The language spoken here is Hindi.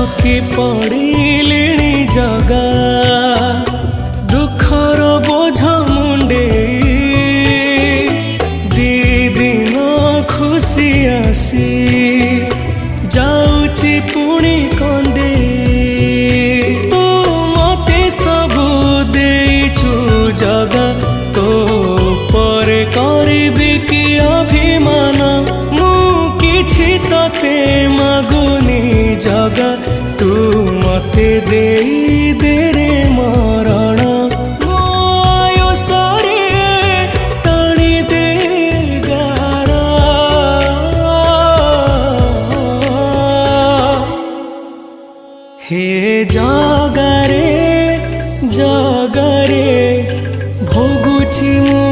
थकी पड़िलिणी जगा दुखर बोझ मुंडे दी दिन खुशी आसी जाऊची पुणी कंदे तू मते सबू देइछु जगा तो पर करिबी कि अभिमान मु किछि तते मागुनी जगा तू मते देई दे रे मरण मो आयुषरे टाणी दे गारा हे जगारे जगारे भोगुछि मु